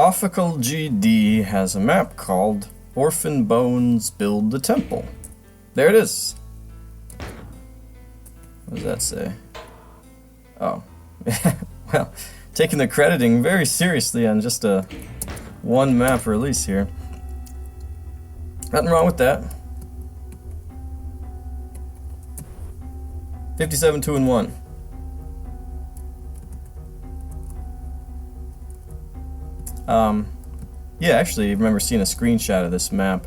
Ophical GD has a map called Orphan Bones Build the Temple. There it is. What does that say? Oh. Well, taking the crediting very seriously on just a one map release here. Nothing wrong with that. 57 2 and 1. Yeah, actually, I remember seeing a screenshot of this map.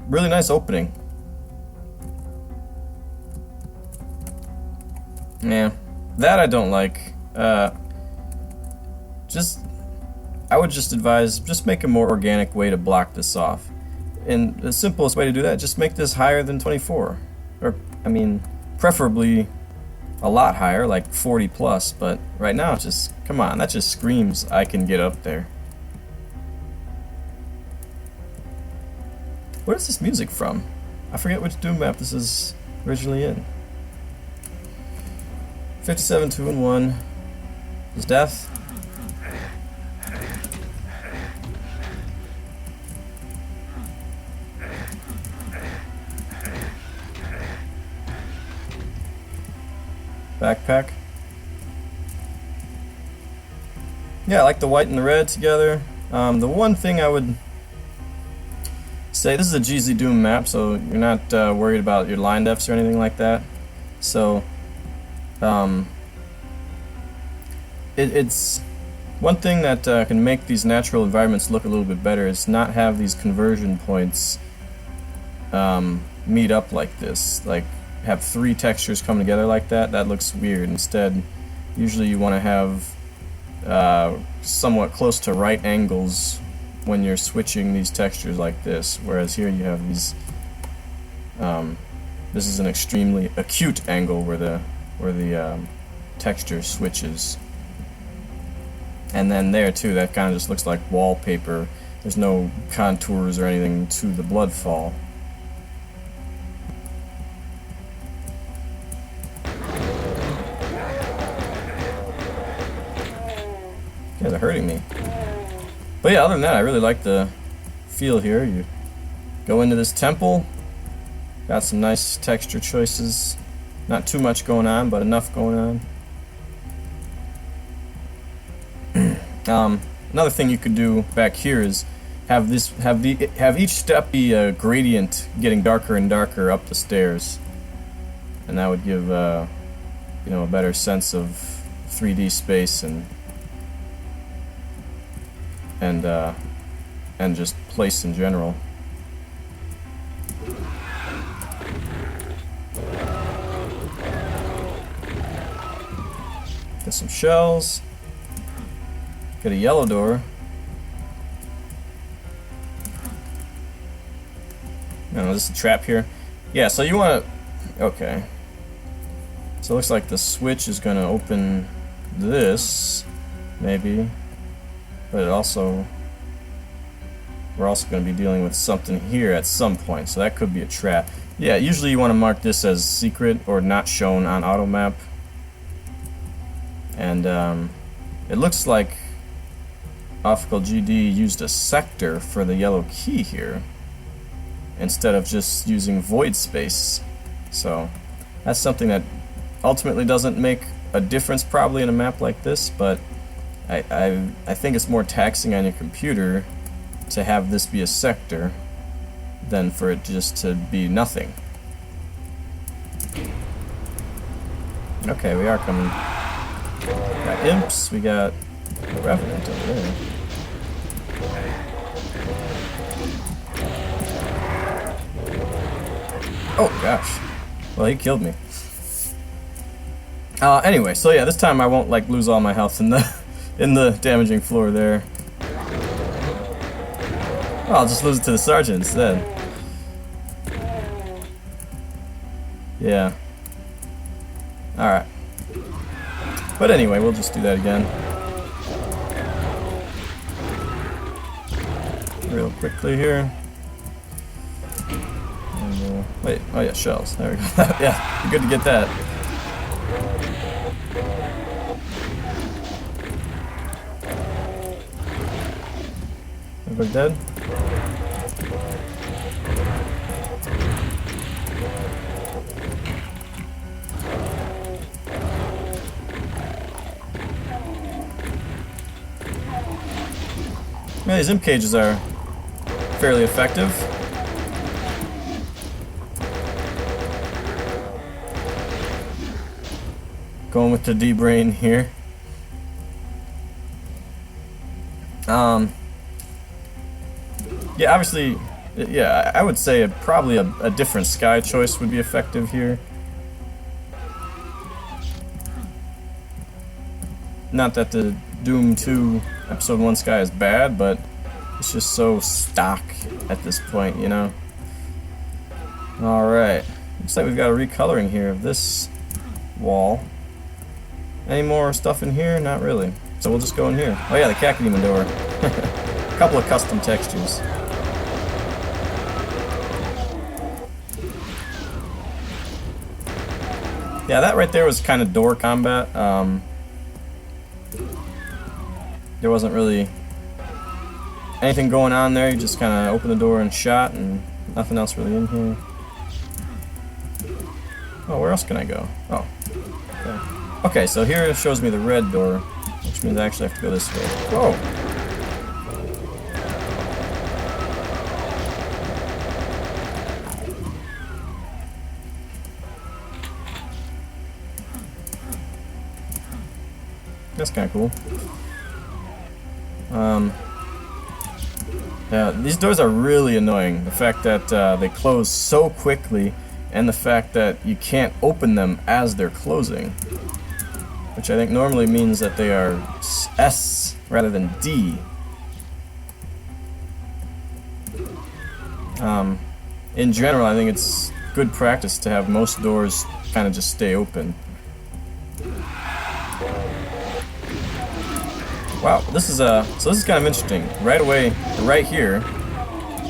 Really nice opening. Yeah, that I don't like. I would just advise, just make a more organic way to block this off. And the simplest way to do that, just make this higher than 24. Or, I mean, preferably a lot higher, like 40 plus, but right now it's just, come on, that just screams I can get up there. Where is this music from? I forget which Doom map this is originally in. 57 2 and 1 is death. Backpack. Yeah, I like the white and the red together. The one thing I would say, this is a GZ Doom map, so you're not worried about your line defs or anything like that. So, it's one thing that can make these natural environments look a little bit better is not have these conversion points meet up like this. Like, have three textures come together like that. That looks weird. Instead, usually you want to have somewhat close to right angles when you're switching these textures like this, whereas here you have these this is an extremely acute angle where the texture switches. And then there too, that kind of just looks like wallpaper. There's no contours or anything to the blood fall. You guys are hurting me. But yeah, other than that, I really like the feel here. You go into this temple, got some nice texture choices. Not too much going on, but enough going on. Another thing you could do back here is have each step be a gradient getting darker and darker up the stairs, and that would give you know, a better sense of 3D space and just place in general. Get some shells. Get a yellow door. No, this is a trap here. Yeah, so you want to... Okay. So it looks like the switch is going to open this, maybe. But it also... We're also going to be dealing with something here at some point, so that could be a trap. Yeah, usually you want to mark this as secret or not shown on automap. And it looks like Ophical GD used a sector for the yellow key here instead of just using void space. So that's something that ultimately doesn't make a difference probably in a map like this, but I think it's more taxing on your computer to have this be a sector than for it just to be nothing. Okay, we are coming. We got imps, we got a revenant over there. Oh gosh. Well, he killed me. Anyway, so yeah, this time I won't like lose all my health in the damaging floor there. Oh, I'll just lose it to the sergeant instead. Yeah. Alright. But anyway, we'll just do that again. Real quickly here. And, wait, oh yeah, shells. There we go. Yeah, good to get that. Everybody dead? Yeah, these imp cages are fairly effective. Going with the D-brain here. Yeah, obviously, yeah, I would say probably a different sky choice would be effective here. Not that the Doom 2 Episode 1 sky is bad, but it's just so stock at this point, you know? Alright. Looks like we've got a recoloring here of this wall. Any more stuff in here? Not really. So we'll just go in here. Oh yeah, the Cacodemon door. A couple of custom textures. Yeah, that right there was kind of door combat. There wasn't really anything going on there. You just kind of opened the door and shot, and nothing else really in here. Oh, where else can I go? Oh, okay. Okay, so here it shows me the red door, which means I actually have to go this way. Whoa! That's kind of cool. Yeah, these doors are really annoying. The fact that they close so quickly, and the fact that you can't open them as they're closing. Which I think normally means that they are S rather than D. In general, I think it's good practice to have most doors kind of just stay open. Wow, this is kind of interesting. Right away, right here,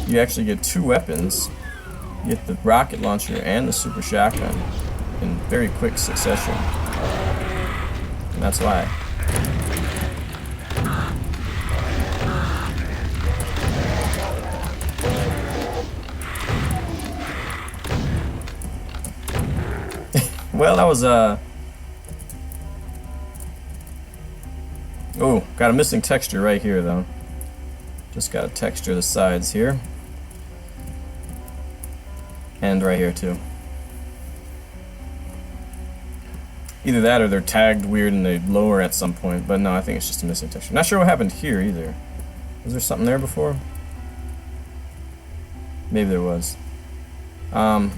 you actually get two weapons. You get the rocket launcher and the super shotgun in very quick succession. And that's why. Well, that was oh, got a missing texture right here though. Just got to texture the sides here. And right here too. Either that or they're tagged weird and they lower at some point, but no, I think it's just a missing texture. Not sure what happened here either. Was there something there before? Maybe there was. Not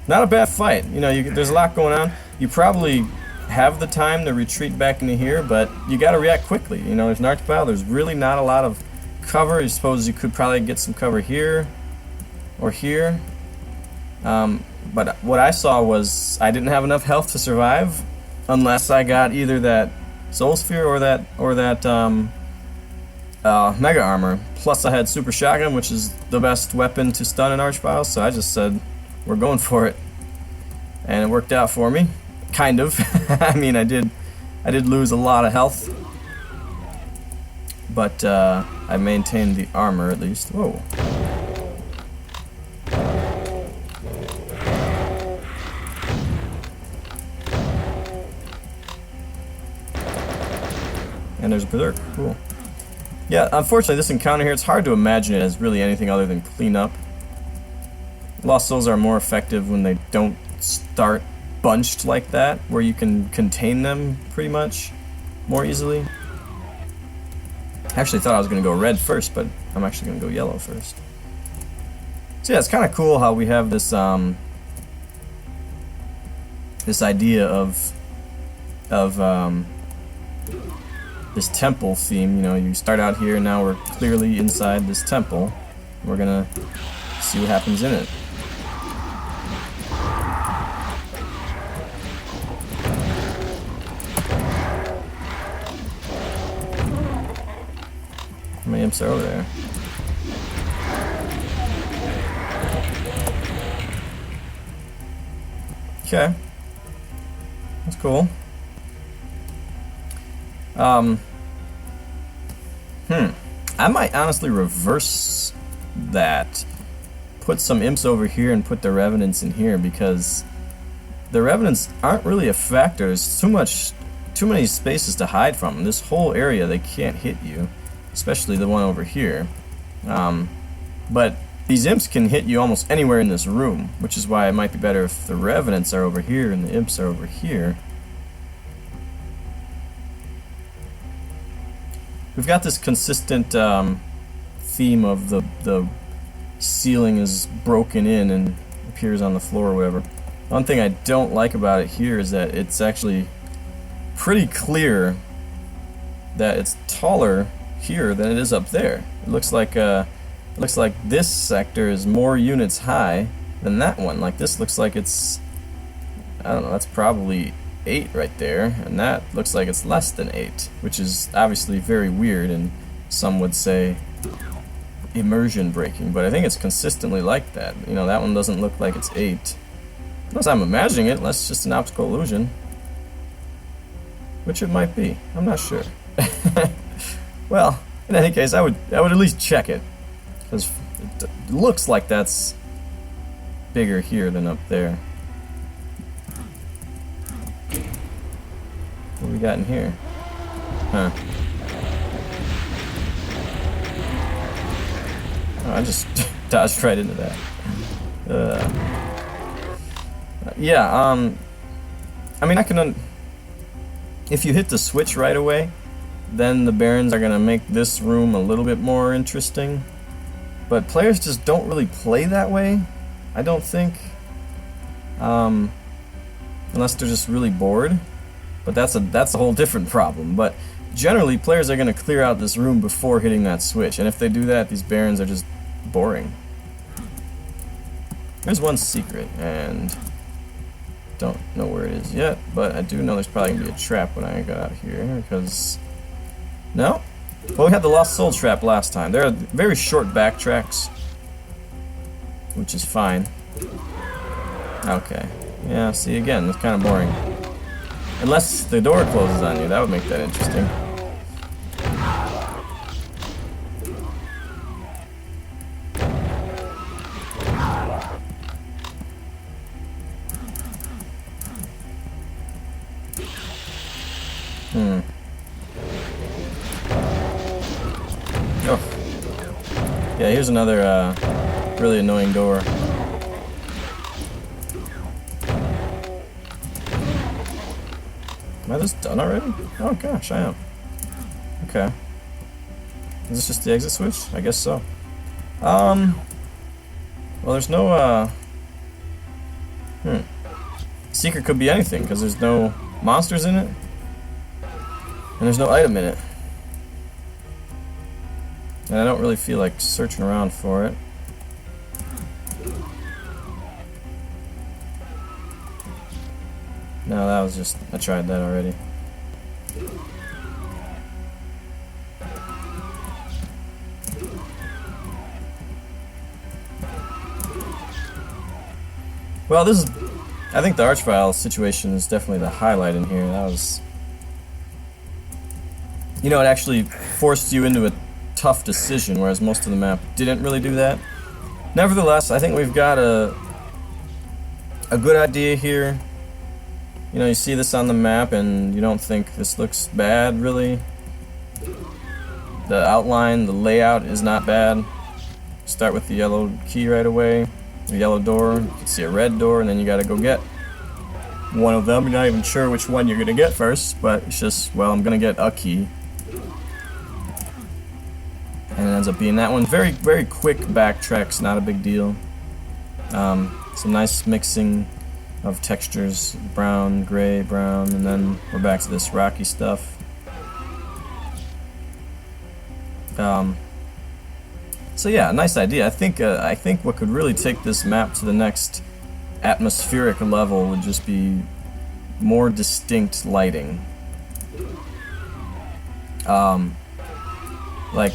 a bad fight. You know, there's a lot going on. You probably have the time to retreat back into here, but you got to react quickly. You know, there's an archvile. There's really not a lot of cover. I suppose you could probably get some cover here or here. But what I saw was I didn't have enough health to survive unless I got either that Soul Sphere or that Mega Armor. Plus I had Super Shotgun, which is the best weapon to stun an archvile, so I just said, we're going for it. And it worked out for me. Kind of. I mean, I did lose a lot of health. But I maintained the armor at least. Whoa. And there's a Berserk. Cool. Yeah, unfortunately, this encounter here, it's hard to imagine it as really anything other than cleanup. Lost Souls are more effective when they don't start bunched like that, where you can contain them pretty much more easily. I actually thought I was going to go red first, but I'm actually going to go yellow first. So yeah, it's kind of cool how we have this this idea of this temple theme. You know, you start out here, and now we're clearly inside this temple. We're gonna see what happens in it. How many imps are over there? Okay. That's cool. I might honestly reverse that. Put some imps over here and put the revenants in here, because the revenants aren't really a factor. There's too many spaces to hide from. This whole area, they can't hit you, especially the one over here. But these imps can hit you almost anywhere in this room, which is why it might be better if the revenants are over here and the imps are over here. We've got this consistent theme of the ceiling is broken in and appears on the floor or whatever. One thing I don't like about it here is that it's actually pretty clear that it's taller here than it is up there. It looks like this sector is more units high than that one. Like, this looks like it's, I don't know, that's probably 8 right there, and that looks like it's less than 8, which is obviously very weird, and some would say immersion breaking, but I think it's consistently like that. You know, that one doesn't look like it's 8. Unless I'm imagining it, unless it's just an optical illusion. Which it might be. I'm not sure. Well, in any case, I would at least check it, because it looks like that's bigger here than up there. What do we got in here? Huh. Oh, I just dodged right into that. Yeah, I mean, if you hit the switch right away, then the barons are going to make this room a little bit more interesting. But players just don't really play that way, I don't think. Unless they're just really bored. But that's a whole different problem. But generally, players are going to clear out this room before hitting that switch. And if they do that, these barons are just boring. There's one secret, and don't know where it is yet, but I do know there's probably going to be a trap when I get out here, because... No? Well, we had the Lost Soul trap last time. There are very short backtracks, which is fine. Okay. Yeah, see, again, it's kind of boring. Unless the door closes on you, that would make that interesting. Oh. Yeah, here's another really annoying door. Am I just done already? Oh gosh, I am. Okay. Is this just the exit switch? I guess so. Well, there's no, secret could be anything, because there's no monsters in it. And there's no item in it. And I don't really feel like searching around for it. No, that was just... I tried that already. Well, this is... I think the Archvile situation is definitely the highlight in here. That was... You know, it actually forced you into a tough decision, whereas most of the map didn't really do that. Nevertheless, I think we've got a good idea here. You know, you see this on the map and you don't think this looks bad, really. The outline, the layout is not bad. Start with the yellow key right away, the yellow door. You can see a red door, and then you gotta go get one of them. You're not even sure which one you're gonna get first, but it's just, well, I'm gonna get a key. And it ends up being that one. Very, very quick backtracks, not a big deal. Some nice mixing of textures, brown, gray, brown, and then we're back to this rocky stuff. So yeah, nice idea. I think what could really take this map to the next atmospheric level would just be more distinct lighting. Like,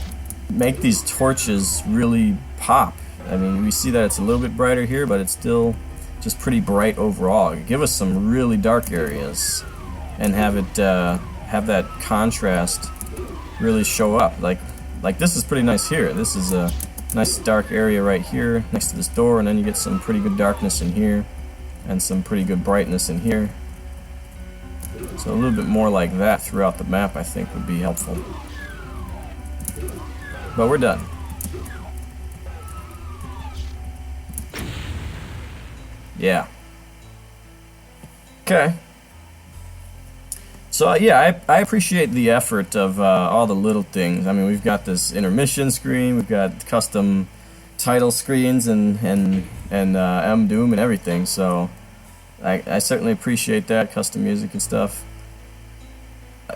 make these torches really pop. I mean, we see that it's a little bit brighter here, but it's still just pretty bright overall. Give us some really dark areas and have it have that contrast really show up. Like like this is pretty nice here. This is a nice dark area right here next to this door, and then you get some pretty good darkness in here and some pretty good brightness in here. So a little bit more like that throughout the map I think would be helpful. But we're done. Yeah. Okay. So yeah, I appreciate the effort of all the little things. I mean, we've got this intermission screen, we've got custom title screens and M Doom and everything. So I certainly appreciate that, custom music and stuff.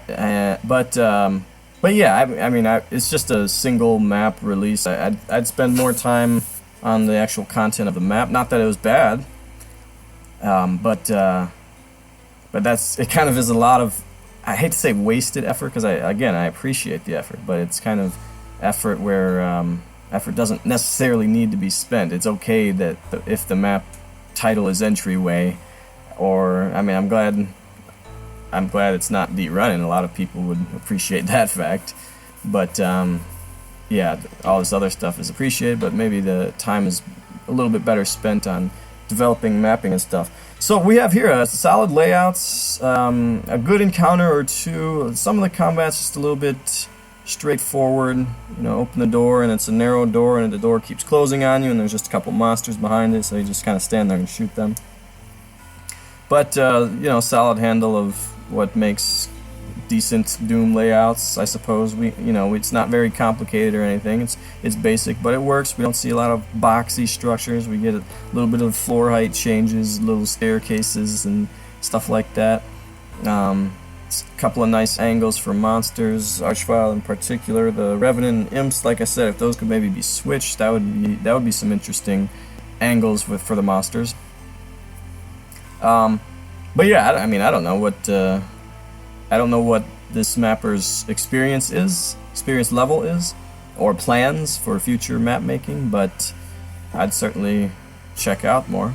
But yeah, I mean, it's just a single map release. I'd spend more time on the actual content of the map. Not that it was bad, but it kind of is a lot of, I hate to say wasted effort, because I appreciate the effort, but it's kind of effort where effort doesn't necessarily need to be spent. It's okay that if the map title is entryway, or I mean, I'm glad it's not Deep Running. A lot of people would appreciate that fact, but yeah, all this other stuff is appreciated, but maybe the time is a little bit better spent on developing mapping and stuff. So we have here solid layouts, a good encounter or two. Some of the combat's just a little bit straightforward. You know, open the door and it's a narrow door and the door keeps closing on you and there's just a couple monsters behind it, so you just kind of stand there and shoot them. But, you know, solid handle of what makes decent Doom layouts, I suppose. It's not very complicated or anything. It's basic, but it works. We don't see a lot of boxy structures. We get a little bit of floor height changes, little staircases and stuff like that. A couple of nice angles for monsters, Archvile in particular. The Revenant and Imps, like I said, if those could maybe be switched, that would be some interesting angles for the monsters. But yeah, I mean, I don't know what this mapper's experience level is, or plans for future map making, but I'd certainly check out more.